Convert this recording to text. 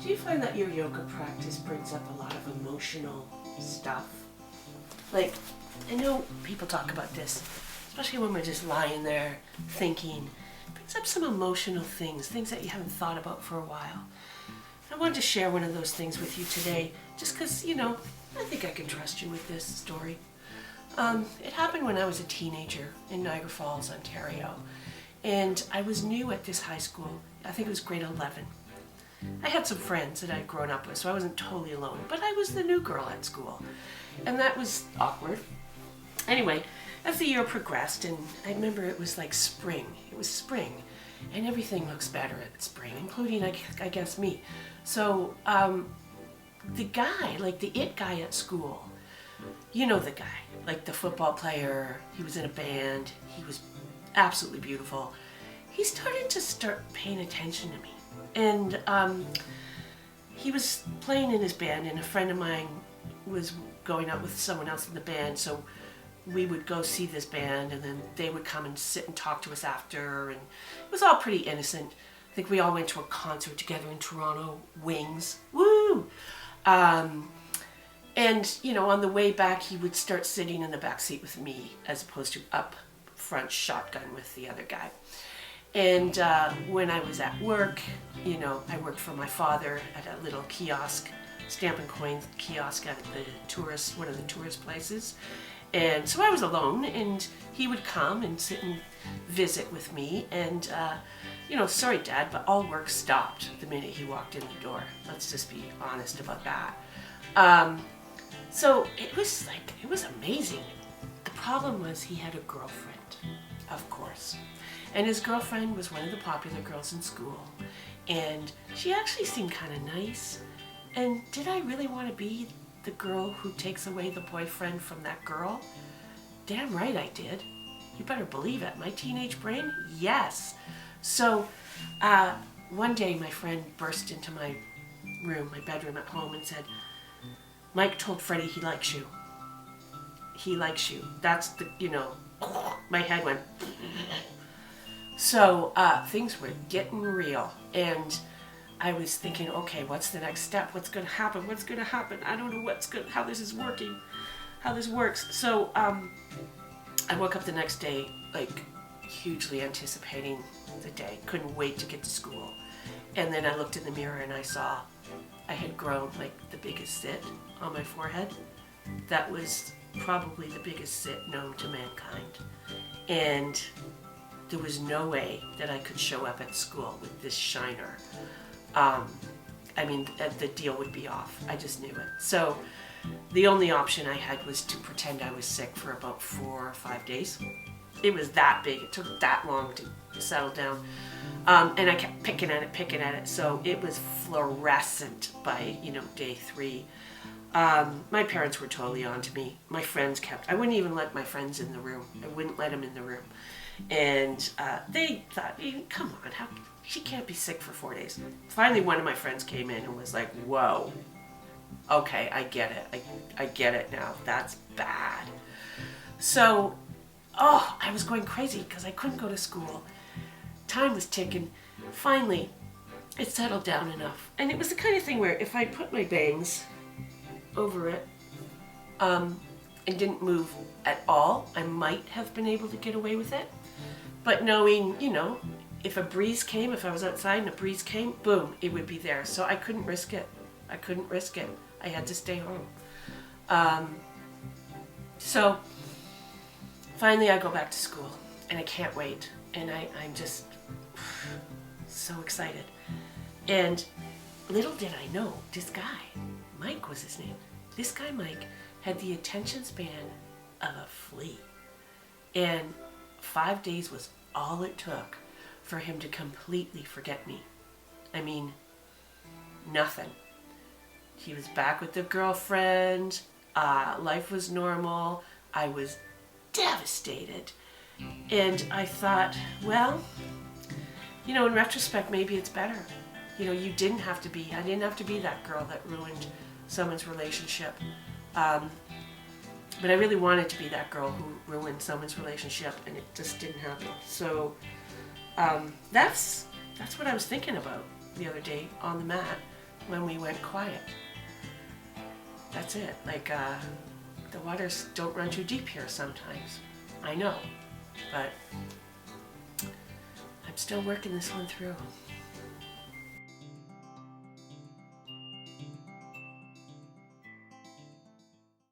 Do you find that your yoga practice brings up a lot of emotional stuff? Like, I know people talk about this, especially when we're just lying there thinking. It brings up some emotional things that you haven't thought about for a while. I wanted to share one of those things with you today, just because, I think I can trust you with this story. It happened when I was a teenager in Niagara Falls, Ontario, and I was new at this high school. I think it was grade 11. I had some friends that I'd grown up with, so I wasn't totally alone, but I was the new girl at school, and that was awkward. Anyway, as the year progressed, and I remember it was like spring. It was spring, and everything looks better at spring, including, I guess, me. So, the guy, like the it guy at school, you know the guy, like the football player, he was in a band, he was absolutely beautiful. He started to start paying attention to me. And he was playing in his band, and a friend of mine was going out with someone else in the band, so we would go see this band, and then they would come and sit and talk to us after, and it was all pretty innocent. I think we all went to a concert together in Toronto, Wings, woo! And, on the way back, he would start sitting in the back seat with me, as opposed to up front shotgun with the other guy. And when I was at work, I worked for my father at a little kiosk, stamp and coin kiosk at one of the tourist places. And so I was alone, and he would come and sit and visit with me. And, sorry, Dad, but all work stopped the minute he walked in the door. Let's just be honest about that. So it was amazing. The problem was he had a girlfriend, of course. And his girlfriend was one of the popular girls in school. And she actually seemed kind of nice. And did I really want to be the girl who takes away the boyfriend from that girl? Damn right I did. You better believe it. My teenage brain? Yes. So one day my friend burst into my room, my bedroom at home, and said, Mike told Freddie he likes you. He likes you. That's my head went... So things were getting real, and I was thinking, okay, what's the next step? What's going to happen? What's going to happen? I don't know how this is working, how this works. So I woke up the next day, like, hugely anticipating the day. Couldn't wait to get to school. And then I looked in the mirror and I saw I had grown like the biggest zit on my forehead. That was probably the biggest zit known to mankind. And there was no way that I could show up at school with this shiner. The deal would be off. I just knew it. So the only option I had was to pretend I was sick for about 4 or 5 days. It was that big. It took that long to settle down. And I kept picking at it. So it was fluorescent by, day 3. My parents were totally on to me. My friends I wouldn't even let my friends in the room. I wouldn't let them in the room. And they thought, come on, she can't be sick for 4 days. Finally, one of my friends came in and was like, whoa, okay, I get it. I get it now. That's bad. So, I was going crazy because I couldn't go to school. Time was ticking. Finally, it settled down enough. And it was the kind of thing where if I put my bangs over it, and didn't move at all, I might have been able to get away with it. But knowing, if a breeze came, if I was outside and a breeze came, boom, it would be there. So I couldn't risk it. I had to stay home. So finally I go back to school, and I can't wait. And I'm just so excited. And little did I know, this guy, Mike was his name. This guy, Mike, had the attention span of a flea. And 5 days was all it took for him to completely forget me. I mean, nothing. He was back with the girlfriend. Life was normal. I was devastated. And I thought, well, in retrospect, maybe it's better. I didn't have to be that girl that ruined someone's relationship. But I really wanted to be that girl who ruined someone's relationship, and it just didn't happen. So that's what I was thinking about the other day on the mat, when we went quiet. That's it. Like, the waters don't run too deep here sometimes. I know, but I'm still working this one through.